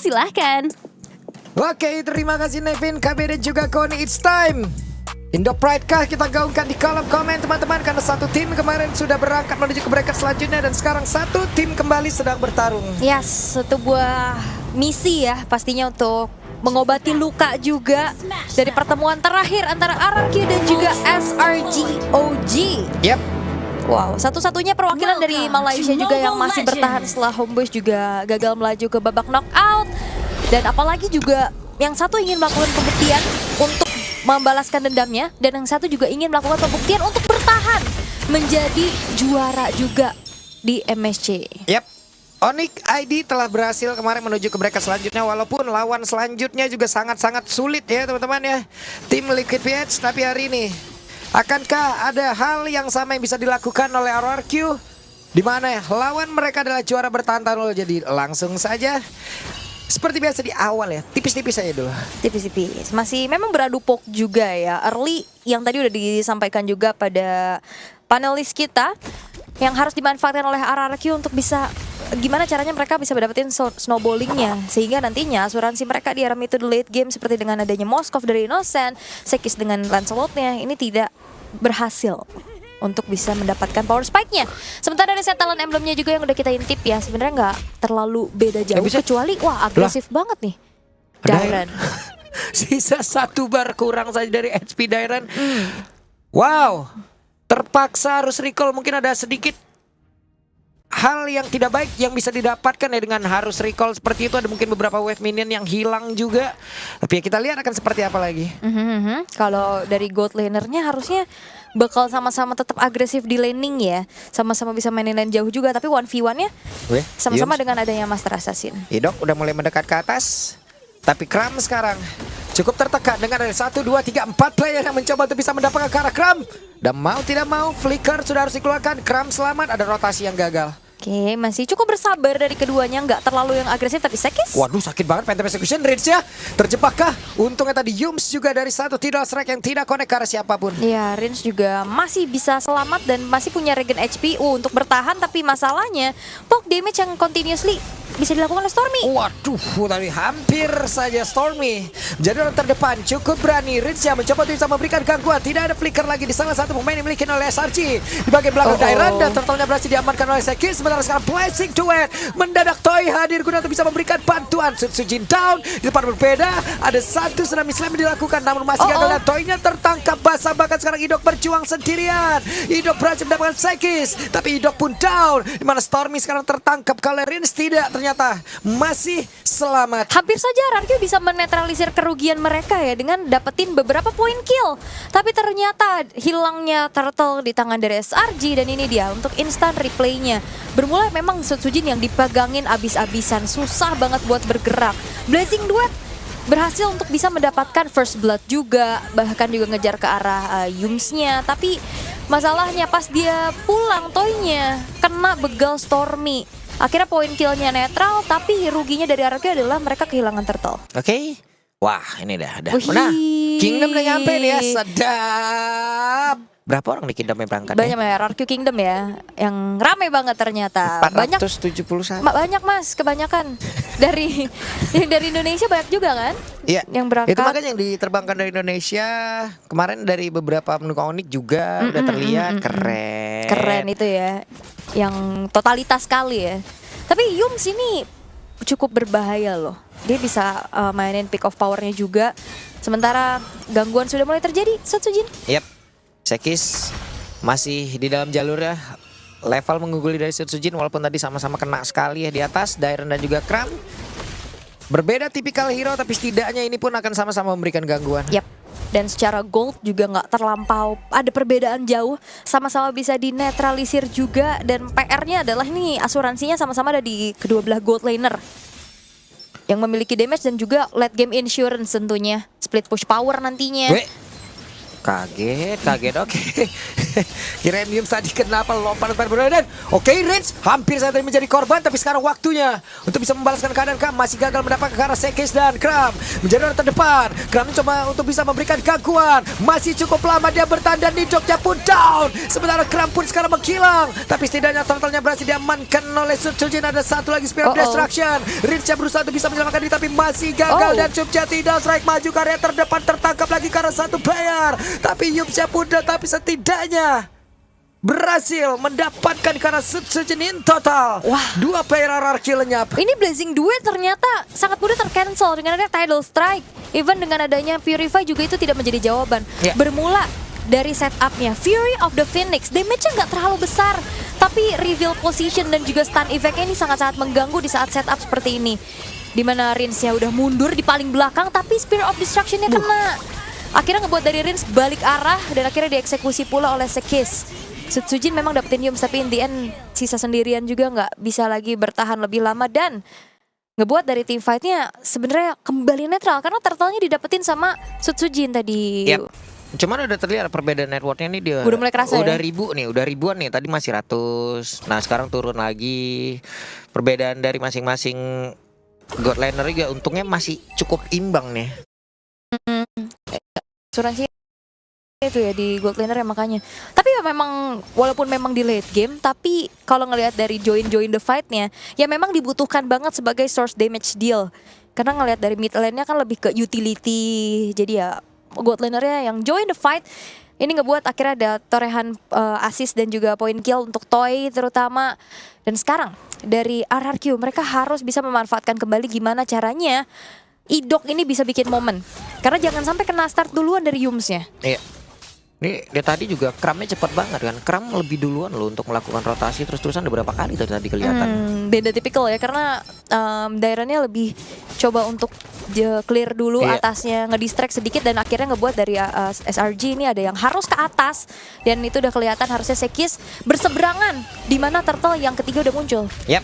Silahkan. Oke, terima kasih Nevin, KB dan juga Koni. It's time. Indo Pride kah kita gaungkan di kolom komen teman-teman. Karena satu tim kemarin sudah berangkat menuju ke bracket selanjutnya. Dan sekarang satu tim kembali sedang bertarung. Yes, satu buah misi ya pastinya untuk mengobati luka juga dari pertemuan terakhir antara RRQ dan juga SRGOG. Yep. Wow, satu-satunya perwakilan dari Malaysia juga yang masih bertahan setelah Homeboyz juga gagal melaju ke babak knockout. Dan apalagi juga yang satu ingin melakukan pembuktian untuk membalaskan dendamnya. Dan yang satu juga ingin melakukan pembuktian untuk bertahan menjadi juara juga di MSC. Yep. Onyx ID telah berhasil kemarin menuju ke bracket selanjutnya. Walaupun lawan selanjutnya juga sangat-sangat sulit ya teman-teman ya. Tim Liquid PH, tapi hari ini akankah ada hal yang sama yang bisa dilakukan oleh RRQ? Dimana ya lawan mereka adalah juara bertahan tahun lalu. Jadi langsung saja seperti biasa di awal ya, tipis-tipis aja dulu. Tipis-tipis, masih memang beradu pok juga ya. Early yang tadi udah disampaikan juga pada panelis kita, yang harus dimanfaatkan oleh RRQ untuk bisa gimana caranya mereka bisa mendapatkan snowballingnya, sehingga nantinya asuransi mereka di era mid to the late game seperti dengan adanya Moskov dari Innocent, Sekis dengan Lancelotnya ini tidak berhasil untuk bisa mendapatkan power spike-nya. Sementara dari set talent emblemnya juga yang udah kita intip ya, sebenarnya nggak terlalu beda jauh, kecuali wah agresif banget nih Dairen. Sisa satu bar kurang saja dari HP Dairen. Wow, terpaksa harus recall. Mungkin ada sedikit hal yang tidak baik yang bisa didapatkan ya dengan harus recall seperti itu. Ada mungkin beberapa wave minion yang hilang juga. Tapi ya kita lihat akan seperti apa lagi. Kalau dari gold lanernya harusnya bakal sama-sama tetap agresif di laning ya. Sama-sama bisa mainin lane jauh juga. Tapi 1v1-nya sama-sama dengan adanya Master Assassin. Idok udah mulai mendekat ke atas. Tapi Kram sekarang cukup tertekan dengan ada 1, 2, 3, 4 player yang mencoba untuk bisa mendapatkan ke arah Kram. Dan mau tidak mau Flicker sudah harus dikeluarkan. Kram selamat, ada rotasi yang gagal. Oke, masih cukup bersabar dari keduanya, nggak terlalu yang agresif tapi Sekis. Waduh, sakit banget Phantom Execution Rinse ya. Terjebakkah? Untungnya tadi Yums juga dari satu tidak strike yang tidak connect ke arah siapapun. Ya, Rinse juga masih bisa selamat dan masih punya regen HP untuk bertahan. Tapi masalahnya, poke damage yang continuously bisa dilakukan oleh Stormy. Waduh, tadi hampir saja Stormy jadi orang terdepan. Cukup berani Rinse yang mencoba untuk bisa memberikan gangguan. Tidak ada flicker lagi di salah satu pemain yang dimiliki oleh SRG. Di bagian belakang Dairen dan turtle-nya berhasil diamankan oleh Sekis. Sementara sekarang Blessing Duet mendadak Toy hadir guna untuk bisa memberikan bantuan. Sujin down. Di tempat berbeda ada satu tsunami slam yang dilakukan, namun masih gagal dan Toy-nya tertangkap basah. Bahkan sekarang Idok berjuang sendirian. Idok berhasil mendapatkan Sekis, tapi Idok pun down. Dimana Stormy sekarang tertangkap kalau Rinse tidak, ternyata masih selamat. Hampir saja RRQ bisa menetralisir kerugian mereka ya dengan dapetin beberapa poin kill. Tapi ternyata hilangnya turtle di tangan dari SRG, dan ini dia untuk instant replaynya. Bermula memang Sujin yang dipegangin abis-abisan, susah banget buat bergerak. Blazing Duet berhasil untuk bisa mendapatkan first blood juga, bahkan juga ngejar ke arah Yums-nya. Tapi masalahnya pas dia pulang Toy-nya kena begal Stormy. Akhirnya poin killnya netral, tapi ruginya dari RRQ adalah mereka kehilangan turtle. Oke. Wah, ini dah. Nah, Kingdom udah nyampe nih ya, sedap. Berapa orang di Kingdom yang berangkat? Banyak ya, RRQ Kingdom ya, yang rame banget ternyata. 471. Banyak mas, kebanyakan. dari Indonesia banyak juga kan? Iya. Yang berangkat. Itu makanya yang diterbangkan dari Indonesia kemarin dari beberapa pendukung Onyx juga udah terlihat keren. Keren itu ya, yang totalitas sekali ya. Tapi Yums ini cukup berbahaya loh. Dia bisa mainin pick of powernya juga. Sementara gangguan sudah mulai terjadi, Sujin. Yap. Sekis masih di dalam jalur ya. Level mengungguli dari Sujin walaupun tadi sama-sama kena sekali ya di atas. Dairen dan juga Kram. Berbeda tipikal hero, tapi setidaknya ini pun akan sama-sama memberikan gangguan. Yap. Dan secara gold juga nggak terlampau ada perbedaan jauh, sama-sama bisa dinetralisir juga. Dan PR-nya adalah ini asuransinya sama-sama ada di kedua belah gold laner yang memiliki damage dan juga late game insurance tentunya. Split push power nantinya. Kaget oke. Kirain Yums tadi kenapa lompat dan oke, Rins hampir saja menjadi korban, tapi sekarang waktunya untuk bisa membalaskan keadaan. Kram masih gagal mendapatkan ke arah Sekis dan Kram menjadi orang terdepan. Kram mencoba untuk bisa memberikan gangguan, masih cukup lama dia bertahan dan Nidoknya pun down. Sementara Kram pun sekarang menghilang, tapi setidaknya totalnya berhasil diamankan oleh Sutsujin. Ada satu lagi Spirit of Destruction. Rins yang berusaha untuk bisa menyelamatkan diri tapi masih gagal dan Yumsya tidak strike maju ke area terdepan, tertangkap lagi karena satu player. Tapi Yumsya pun tapi setidaknya berhasil mendapatkan karena Sutsujin in total. Wah, 2 player RRQ lenyap. Ini Blazing Duet ternyata sangat mudah tercancel dengan adanya Tidal Strike. Even dengan adanya Purify juga itu tidak menjadi jawaban. Bermula dari setupnya Fury of the Phoenix, damage-nya nggak terlalu besar, tapi reveal position dan juga stun effect-nya ini sangat-sangat mengganggu di saat setup seperti ini. Dimana Rinsnya udah mundur di paling belakang, tapi Spirit of Destruction-nya kena. Akhirnya ngebuat dari Rins balik arah dan akhirnya dieksekusi pula oleh Sekis. Sutsujin memang dapetin Yums, tapi in the end sisa sendirian juga nggak bisa lagi bertahan lebih lama dan ngebuat dari team fight-nya sebenarnya kembali netral karena turtle-nya didapetin sama Sutsujin tadi. Cuman udah terlihat perbedaan networknya nih, dia Udah mulai kerasa udah ya? udah ribuan nih. Tadi masih ratus, nah sekarang turun lagi. Perbedaan dari masing-masing Godlaner juga untungnya masih cukup imbang nih. Asuransi itu ya di gold laner ya makanya. Tapi ya memang walaupun memang di late game, tapi kalau ngelihat dari join the fight-nya, ya memang dibutuhkan banget sebagai source damage deal. Karena ngelihat dari mid lane-nya kan lebih ke utility. Jadi ya gold laner-nya yang join the fight. Ini ngebuat akhirnya ada torehan assist dan juga point kill untuk Toy terutama. Dan sekarang dari RRQ mereka harus bisa memanfaatkan kembali gimana caranya Idok ini bisa bikin momen. Karena jangan sampai kena start duluan dari Yumsnya. Iya. Ini dia tadi juga Kramnya cepat banget kan. Kram lebih duluan loh untuk melakukan rotasi terus-terusan beberapa kali tadi kelihatan. Beda tipikal ya karena daerahnya lebih coba untuk clear dulu atasnya, ngedistract sedikit dan akhirnya ngebuat dari SRG ini ada yang harus ke atas dan itu udah kelihatan harusnya Sekis berseberangan di mana turtle yang ketiga udah muncul. Yap.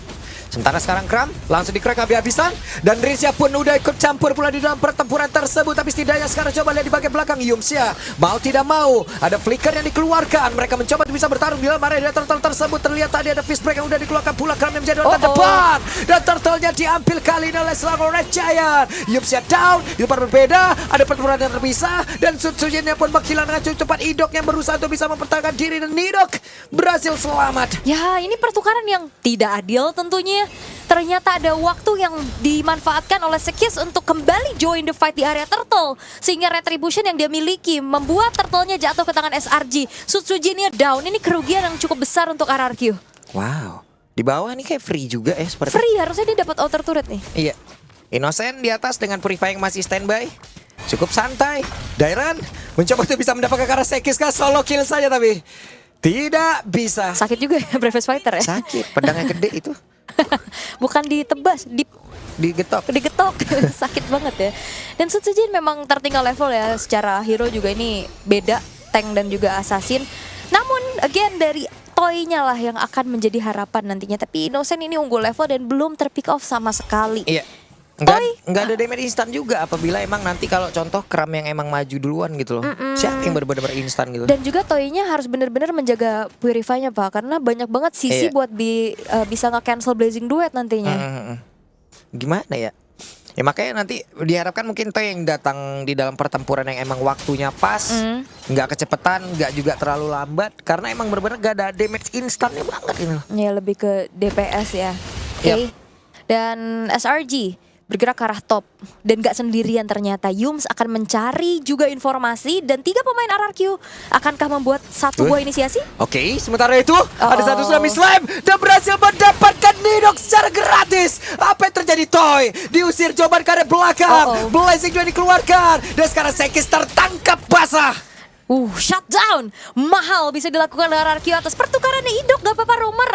Sementara sekarang Kram langsung di-crack habis-habisan dan Rinsya pun udah ikut campur pula di dalam pertempuran tersebut. Tapi setidaknya sekarang coba lihat di bagian belakang Yumsya mau tidak mau ada flicker yang dikeluarkan. Mereka mencoba bisa bertarung di dalam area turtle tersebut. Terlihat tadi ada fist break yang udah dikeluarkan pula. Kram yang menjadi orang terdepan dan turtle-nya diambil kali ini oleh Selangor Red Giant. Yumsya down di tempat berbeda, ada pertempuran yang terpisah dan Sutsujinnya pun menghilang dengan cukup cepat. Idok yang berusaha untuk bisa mempertahankan diri dan Nidok berhasil selamat. Ya ini pertukaran yang tidak adil tentunya. Ternyata ada waktu yang dimanfaatkan oleh Sekis untuk kembali join the fight di area turtle. Sehingga retribution yang dia miliki membuat turtle-nya jatuh ke tangan SRG. Sutsujinnya down, ini kerugian yang cukup besar untuk RRQ. Wow. Di bawah ini kayak free juga ya seperti. Free, harusnya dia dapat outer turret nih. Iya. Innocent di atas dengan Purify yang masih standby. Cukup santai. Dairan mencoba untuk bisa mendapatkan ke arah Sekis kah? Solo kill saja tapi tidak bisa. Sakit juga ya Breakfast Fighter ya. Sakit, pedangnya gede itu. Bukan ditebas, Digetok. sakit banget ya. Dan Sutsujin memang tertinggal level ya. Secara hero juga ini beda, tank dan juga assassin. Namun again dari Toy-nya lah yang akan menjadi harapan nantinya. Tapi Innocent ini unggul level dan belum terpick off sama sekali. Iya. Enggak ada damage instan juga apabila emang nanti kalau contoh Kram yang emang maju duluan gitu loh. Siapa yang benar-benar instan gitu. Dan juga Toy-nya harus benar-benar menjaga Purify-nya Pak, karena banyak banget sisi buat bisa nge-cancel Blazing Duet nantinya. Gimana ya? Ya makanya nanti diharapkan mungkin Toy yang datang di dalam pertempuran yang emang waktunya pas, nggak kecepetan, nggak juga terlalu lambat, karena emang benar-benar gak ada damage instannya banget ini loh. Ya lebih ke DPS ya. Oke. Dan SRG bergerak ke arah top dan gak sendirian ternyata. Yums akan mencari juga informasi dan 3 pemain RRQ akankah membuat satu buah inisiasi? Oke, sementara itu ada satu tsunami slam dan berhasil mendapatkan Nidok secara gratis. Apa yang terjadi Toy? Diusir jawaban ke arah belakang. Blazing juga dikeluarkan dan sekarang Sekis tertangkap basah. Shutdown. Mahal bisa dilakukan RRQ atas pertukarannya Idok, gak apa-apa Romer.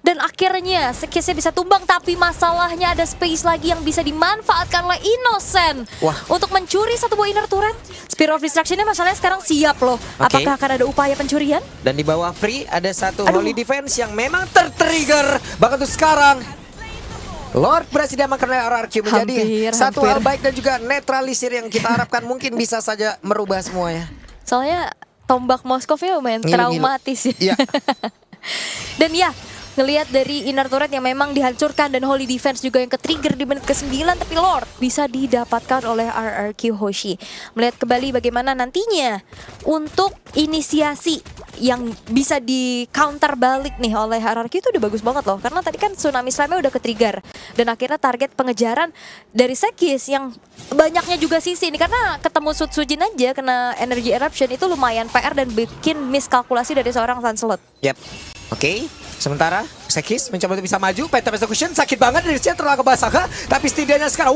Dan akhirnya Sekisnya bisa tumbang, tapi masalahnya ada space lagi yang bisa dimanfaatkan oleh Innocent untuk mencuri satu buah inner turret. Spirit of Destruction-nya masalahnya sekarang siap loh. Apakah akan ada upaya pencurian? Dan di bawah free ada satu Holy Defense yang memang tertrigger. Bahkan tuh sekarang Lord berhasil diamankan oleh RRQ menjadi satu hal baik dan juga netralisir yang kita harapkan mungkin bisa saja merubah semuanya. Soalnya tombak Moskov-nya lumayan Ngilu-ngilu. traumatis ya. Iya. Dan ya, ngelihat dari inner turret yang memang dihancurkan dan holy defense juga yang ke-trigger di menit ke-9, tapi Lord bisa didapatkan oleh RRQ Hoshi. Melihat kembali bagaimana nantinya untuk inisiasi yang bisa di counter balik nih oleh RRQ itu udah bagus banget loh. Karena tadi kan Tsunami Slam-nya udah ke-trigger. Dan akhirnya target pengejaran dari Sekis yang banyaknya juga sisi ini. Karena ketemu Sutsujin aja kena energy eruption itu lumayan PR dan bikin miskalkulasi dari seorang Lancelot. Yap. Oke. Sementara Sekis mencoba untuk bisa maju. Phantom Execution sakit banget dari Chen terlalu basah. Tapi setidaknya sekarang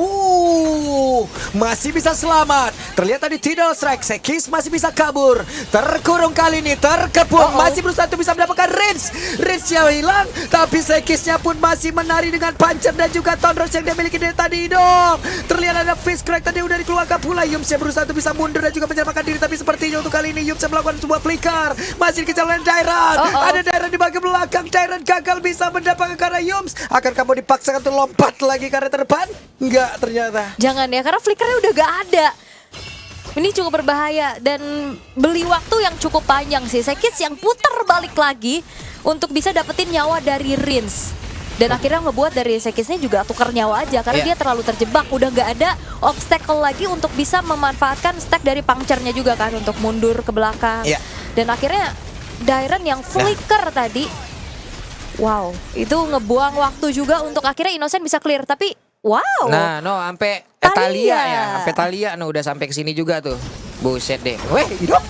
masih bisa selamat. Terlihat tadi Tidal Strike. Sekis masih bisa kabur. Terkurung kali ini, terkepung. Masih berusaha untuk bisa mendapatkan Rinse. Rinse-nya hilang. Tapi Sekisnya pun masih menari dengan Puncher dan juga Thunderous yang dia miliki dari tadi dong. Terlihat ada Fist Crack tadi udah dikeluarkan pula. Yums yang berusaha untuk bisa mundur dan juga menyelamatkan diri. Tapi sepertinya untuk kali ini Yums yang melakukan sebuah flicker. Masih dikejar oleh Dairan. Ada Dairan di bagian belakang. Dairan gagal bisa mendapatkan karena Yums. Akan kamu dipaksakan untuk lompat lagi karena terdepan? Enggak ternyata. Jangan ya, karena flickernya udah gak ada. Ini cukup berbahaya dan beli waktu yang cukup panjang sih. Sekis yang putar balik lagi untuk bisa dapetin nyawa dari Rinse. Dan akhirnya ngebuat dari Sekisnya juga tukar nyawa aja karena dia terlalu terjebak. Udah gak ada obstacle lagi untuk bisa memanfaatkan stack dari puncture-nya juga kan untuk mundur ke belakang. Dan akhirnya Dairan yang flicker tadi, wow, itu ngebuang waktu juga untuk akhirnya Innocent bisa clear. Tapi wow. Nah, sampai Talia ya, sampai Talia udah sampai ke sini juga tuh. Buset deh. Weh, hidup.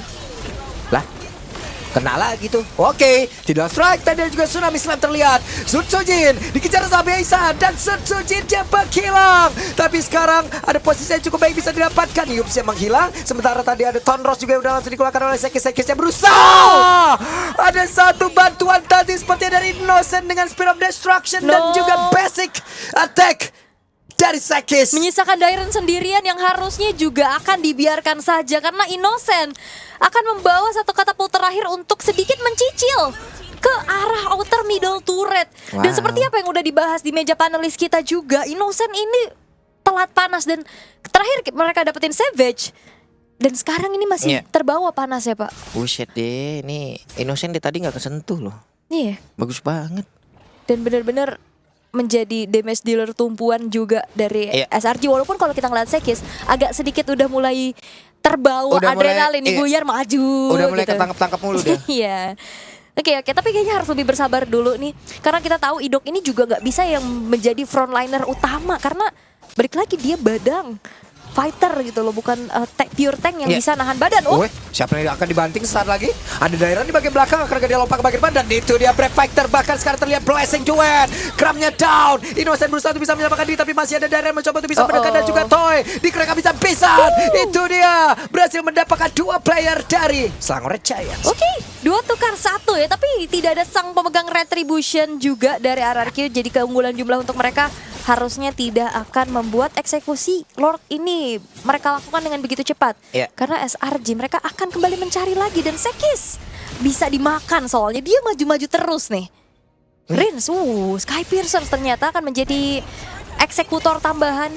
Lah. Kena lagi tuh. Oke, tidak strike tadi juga Tsunami Slam terlihat. Sutsujin dikejar sama Aisan dan Sutsujin dia menghilang. Tapi sekarang ada posisi yang cukup baik bisa didapatkan. Yups yang menghilang. Sementara tadi ada Thunderous juga yang udah langsung dikeluarkan oleh Sekis yang berusaha. Ada satu bantuan tadi seperti dari Innocent dengan Spear of Destruction dan juga basic attack dari Sekis. Menyisakan Dairon sendirian yang harusnya juga akan dibiarkan saja karena Innocent akan membawa satu katapult terakhir untuk sedikit mencicil ke arah outer middle turret. Dan seperti apa yang udah dibahas di meja panelis kita juga, Innocent ini telat panas dan terakhir mereka dapetin Savage. Dan sekarang ini masih terbawa panas ya Pak. Buset deh, ini Innocent tadi gak kesentuh loh. Iya. Bagus banget. Dan benar-benar menjadi damage dealer tumpuan juga dari SRG. Walaupun kalau kita ngeliat Sekis agak sedikit udah mulai terbawa adrenalin nih, buyar maju. Udah mulai gitu. ketangkep-tangkep mulu deh. Iya. Oke, tapi kayaknya harus lebih bersabar dulu nih. Karena kita tahu Idok ini juga gak bisa yang menjadi frontliner utama. Karena balik lagi dia badang fighter gitu loh, bukan pure tank yang bisa nahan badan. Siapa yang akan dibanting saat lagi? Ada Dairan di bagian belakang, akan dia lompat ke bagian depan. Dan itu dia Brave Fighter, bahkan sekarang terlihat Blessing Duet. Cramnya down, Innocent berusaha untuk bisa menyelamatkan diri, tapi masih ada Dairan mencoba untuk bisa mendekat dan juga Toy di kerek bisa-bisa. Itu dia, berhasil mendapatkan dua player dari Selangor Giants. Oke, 2 tukar 1 ya, tapi tidak ada sang pemegang Retribution juga dari RRQ. Jadi keunggulan jumlah untuk mereka harusnya tidak akan membuat eksekusi Lord ini mereka lakukan dengan begitu cepat. Karena SRG mereka akan kembali mencari lagi dan Sekis bisa dimakan soalnya dia maju-maju terus nih. Rinse, Sky Piercer ternyata akan menjadi eksekutor tambahan.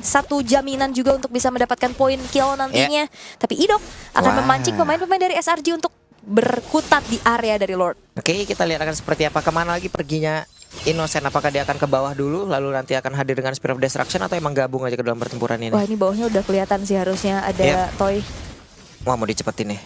Satu jaminan juga untuk bisa mendapatkan poin kill nantinya. Tapi Idok akan memancing pemain-pemain dari SRG untuk berkutat di area dari Lord. Oke, kita lihat akan seperti apa, kemana lagi perginya Innocent. Apakah dia akan ke bawah dulu lalu nanti akan hadir dengan Spear of Destruction atau emang gabung aja ke dalam pertempuran ini? Wah, ini bawahnya udah kelihatan sih harusnya ada Toy. Wah, mau dicepetin nih.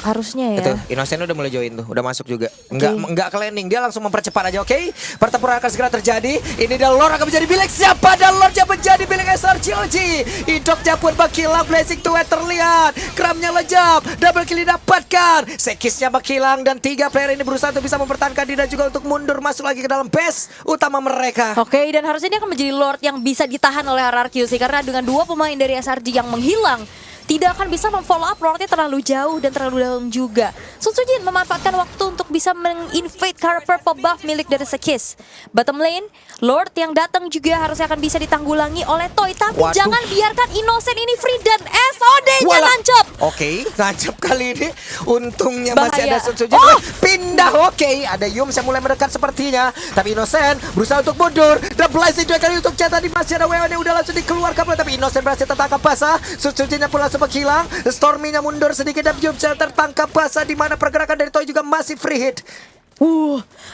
Harusnya ya. Itu Innocent udah mulai join tuh, udah masuk juga. Enggak ke landing, dia langsung mempercepat aja. Oke, pertempuran akan segera terjadi. Ini dan Lord akan menjadi bilik siapa? Dan Lord yang menjadi bilik SRGOG. Idoknya pun menghilang, Blazing Duet terlihat. Cramnya lejap, double kill didapatkan. Sekisnya menghilang dan 3 player ini berusaha untuk bisa mempertahankan diri dan juga untuk mundur masuk lagi ke dalam base utama mereka. Oke, dan harusnya ini akan menjadi Lord yang bisa ditahan oleh RRQ sih, karena dengan 2 pemain dari SRG yang menghilang tidak akan bisa memfollow up Lordnya terlalu jauh dan terlalu dalam juga. Sutsujin memanfaatkan waktu untuk bisa menginvade car purple buff milik dari Sekis. Bottom lane, Lord yang datang juga harusnya akan bisa ditanggulangi oleh Toy. Tapi jangan biarkan Innocent ini free dan SOD-nya nancep. Oke, nancep kali ini. Untungnya masih ada Sutsujin. Pindah, ada Yums yang mulai mendekat sepertinya. Tapi Innocent berusaha untuk mundur. Dan Blazing 2 kali untuk Chen tadi masih ada WO yang udah langsung dikeluarkan. Tapi Innocent berhasil tertangkap basah. Sutsujinnya pun langsung sempat hilang. Stormy-nya mundur sedikit dan Yumse tertangkap basah, di mana pergerakan dari Toy juga masih free hit.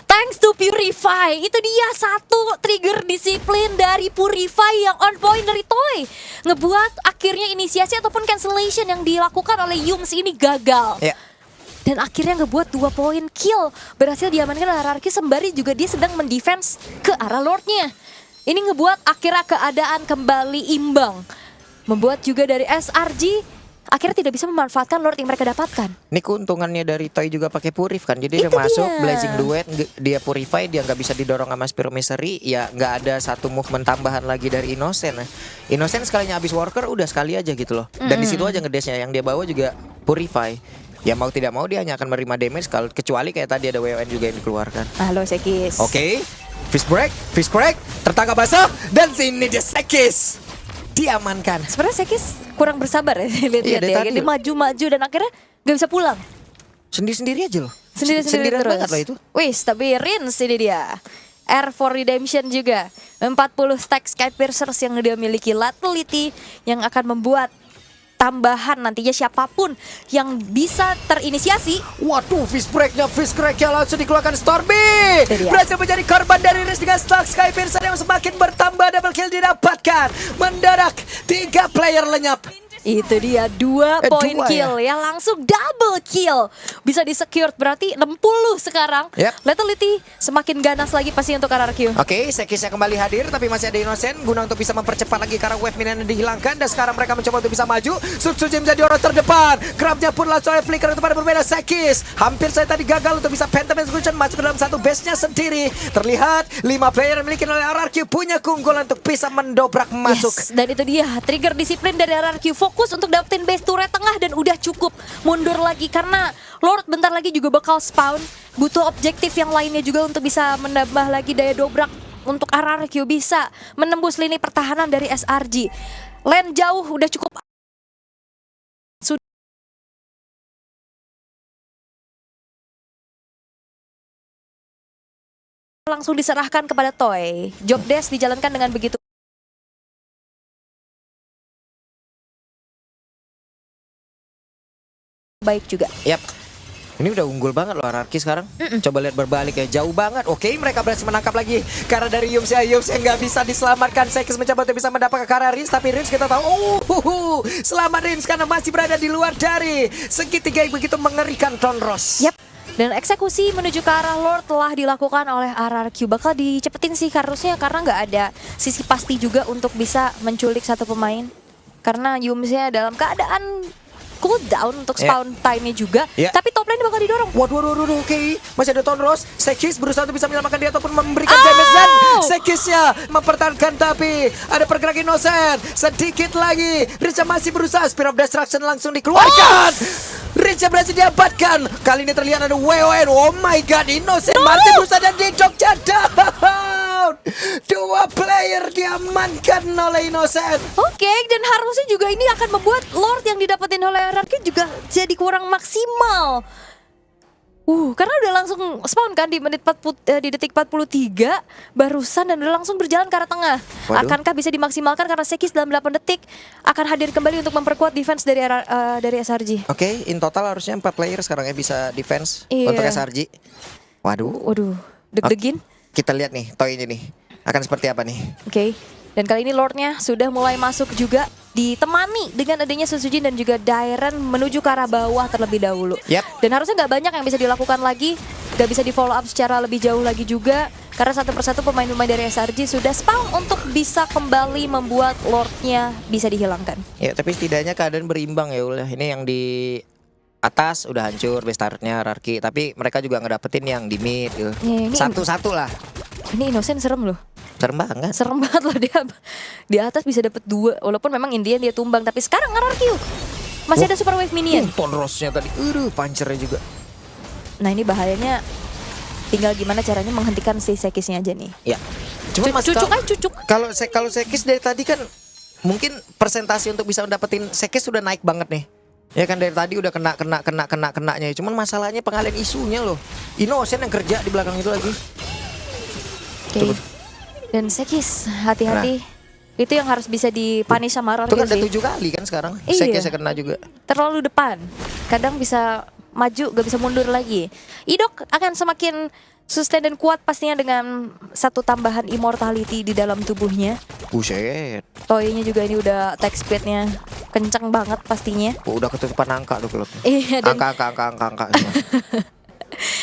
Thanks to Purify. Itu dia satu trigger disiplin dari Purify yang on point dari Toy. Ngebuat akhirnya inisiasi ataupun cancellation yang dilakukan oleh Yums ini gagal. Ya. Dan akhirnya ngebuat 2 poin kill berhasil diamankan oleh RRQ, sembari juga dia sedang mendefense ke arah Lordnya. Ini ngebuat akhirnya keadaan kembali imbang. Membuat juga dari SRG akhirnya tidak bisa memanfaatkan Lord yang mereka dapatkan. Ini keuntungannya dari Toy juga pakai Purif kan. Jadi dia Itu masuk dia. Blazing Duet, dia Purify, dia nggak bisa didorong sama Spiro Misery, ya nggak ada satu movement tambahan lagi dari Innocent. Innocent sekalinya habis Worker udah sekali aja gitu loh. Dan di situ aja ngedesnya, yang dia bawa juga Purify. Ya mau tidak mau dia hanya akan menerima damage kalau kecuali kayak tadi ada WON juga yang dikeluarkan. Halo Sekis. Oke, Fish break, tertangkap basah, dan sini dia Sekis diamankan. Sebenarnya Sekis kurang bersabar ya, lihat-lihat Iya, dari ya. tadi Dia loh. maju-maju dan akhirnya gak bisa pulang. Sendiri-sendiri aja loh. Sendiri-sendiri Sendirian terus. banget loh itu. Wih, tapi Rins ini dia. Air for Redemption juga. 40 stack Skypiercers yang dia miliki, Latility yang akan membuat tambahan nantinya siapapun yang bisa terinisiasi. Waduh, Fish crack-nya langsung dikeluarkan Stormy. Itu dia. Berhasil menjadi korban dari Riz dengan stack Skypiercer yang semakin bertambah, double kill didapatkan. Mendadak 3 player lenyap. Itu dia 2 poin 2 kill ya, langsung double kill. Bisa di-secured berarti 60 sekarang. Yep. Lethality semakin ganas lagi pasti untuk RRQ. Oke, Sekisnya kembali hadir tapi masih ada Innocent guna untuk bisa mempercepat lagi karena wave minion dihilangkan dan sekarang mereka mencoba untuk bisa maju. Sutsuji menjadi orang terdepan. Grabnya pun langsung oleh Flicker untuk pada berbeda. Sekis hampir saya tadi gagal untuk bisa Phantom Execution masuk ke dalam satu base-nya sendiri. Terlihat 5 player yang dimiliki oleh RRQ punya keunggulan untuk bisa mendobrak masuk. Yes, dan itu dia trigger disiplin dari RRQ, fokus untuk dapetin base turret tengah dan udah cukup. Mundur lagi karena Lord bentar lagi juga bakal spawn. Butuh objektif yang lainnya juga untuk bisa menambah lagi daya dobrak untuk RRQ bisa menembus lini pertahanan dari SRG. Lane jauh udah cukup. Langsung diserahkan kepada Toy. Job desk dijalankan dengan begitu baik juga. Yap. Ini udah unggul banget loh RRQ sekarang. Coba lihat berbalik ya, jauh banget. Oke, mereka berhasil menangkap lagi. Karena dari Yums nggak bisa diselamatkan. Sekis mencoba untuk bisa mendapat ke arah Rins, tapi Rins kita tahu, selamat Rins karena masih berada di luar dari segitiga yang begitu mengerikan Tonros. Yap. Dan eksekusi menuju ke arah Lord telah dilakukan oleh RRQ. Bakal dicepetin sih harusnya karena nggak ada sisi pasti juga untuk bisa menculik satu pemain. Karena Yumsnya dalam keadaan cooldown untuk spawn time-nya juga. Tapi top lane bakal didorong. Waduh, oke. Masih ada Tonros. Sekis berusaha untuk bisa menyelamatkan dia ataupun memberikan damage dan Sekisnya mempertahankan tapi ada pergerakan Innocent. Sedikit lagi. Richa masih berusaha. Spear of Destruction langsung dikeluarkan. Richa berhasil diabatkan. Kali ini terlihat ada WON. Oh my god, Innocent masih berusaha dan di jogja down. 2 player diamankan oleh Innocent. Oke, dan harusnya juga ini akan membuat Lord yang didapetin oleh RRQ juga jadi kurang maksimal. Karena udah langsung spawn kan di di detik 43 barusan dan udah langsung berjalan ke arah tengah. Waduh. Akankah bisa dimaksimalkan karena Sekis dalam 8 detik akan hadir kembali untuk memperkuat defense dari SRG. Oke, in total harusnya 4 player sekarang ya bisa defense Iya. untuk SRG. Waduh. Deg-degin. Kita lihat nih, Toy ini nih. Akan seperti apa nih? Oke. Dan kali ini Lordnya sudah mulai masuk juga, ditemani dengan adanya Suzujin dan juga Dairen menuju ke arah bawah terlebih dahulu. Yap. Dan harusnya nggak banyak yang bisa dilakukan lagi, nggak bisa di follow up secara lebih jauh lagi juga. Karena satu persatu pemain-pemain dari SRG sudah spawn untuk bisa kembali membuat Lordnya bisa dihilangkan. Ya, tapi setidaknya keadaan berimbang ya ulah. Ini yang di atas udah hancur base turretnya RRQ, tapi mereka juga ngedapetin yang di mid gitu. Ya, ini- Satu-satu lah. Ini Innocent serem loh. Serem banget. Serem banget loh dia. Di atas bisa dapet 2, walaupun memang Indian dia tumbang. Tapi sekarang RRQ masih ada super wave minion. Tonrosnya tadi. Punchernya juga. Nah ini bahayanya, tinggal gimana caranya menghentikan si Sekisnya aja nih. Ya. Cuma Cucuk aja cucuk. Kalau Sekis dari tadi kan mungkin persentase untuk bisa mendapetin Sekis sudah naik banget nih. Ya kan dari tadi udah kenanya. Cuman masalahnya pengalian isunya loh. Innocent yang kerja di belakang itu lagi. Oke. Dan Sekis hati-hati. Itu yang harus bisa dipunish sama Itu kan RRQ udah sih. 7 kali kan sekarang. Iya. Saya kena juga. Terlalu depan. Kadang bisa maju, gak bisa mundur lagi. Idok akan semakin sustain dan kuat pastinya dengan satu tambahan immortality di dalam tubuhnya. Buset. Toy-nya juga ini udah attack speed-nya kencang banget pastinya. Udah ketutupan angka tuh klub. Iya, dan Angka.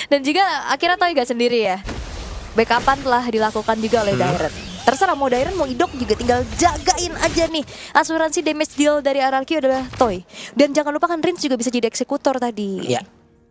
dan juga akhirnya Toy gak sendiri ya. Backupan telah dilakukan juga oleh Dairen. Terserah mau Dairen mau Idok juga tinggal jagain aja nih. Asuransi damage deal dari RRQ adalah Toy. Dan jangan lupa kan Rins juga bisa jadi eksekutor tadi. Iya.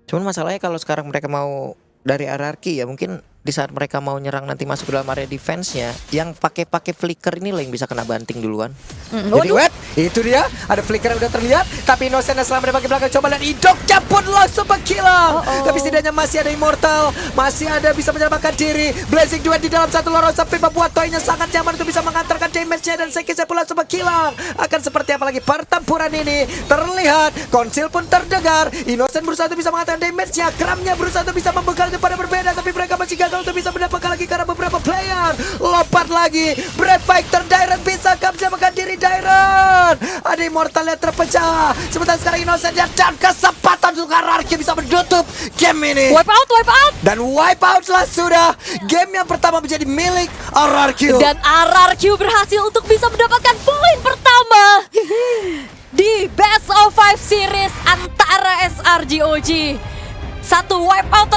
Cuman masalahnya kalau sekarang mereka mau dari RRQ ya mungkin di saat mereka mau nyerang nanti masuk ke dalam area defense-nya, yang pakai flicker ini lah yang bisa kena banting duluan. Jadi wait, itu dia ada flicker yang udah terlihat, tapi Innocent selama dari bagian belakang coba dan Idoknya pun langsung menghilang. Tapi setidaknya masih ada Immortal, masih ada bisa menyelamatkan diri. Blazing Duet di dalam satu lorong sempit membuat Toy-nya sangat nyaman untuk bisa mengantarkan damage-nya dan Sekisnya pun langsung menghilang. Akan seperti apa lagi pertempuran ini? Terlihat, konsil pun terdengar. Innocent berusaha untuk bisa mengantarkan damage-nya, Kramnya berusaha untuk bisa membegal kepada berbeda, tapi mereka masih gagal untuk bisa mendapatkan lagi karena beberapa player. Lompat lagi, Brave Fighter Dairen bisa menyelamatkan diri Dairen. Ada Immortal yang terpecah. Sementara sekarang Innocent dan kesempatan untuk RRQ bisa menutup game ini. Wipe out. Dan wipe out lah sudah. Game yang pertama menjadi milik RRQ. Dan RRQ berhasil untuk bisa mendapatkan poin pertama di Best of 5 series antara SRG OG. Satu wipe out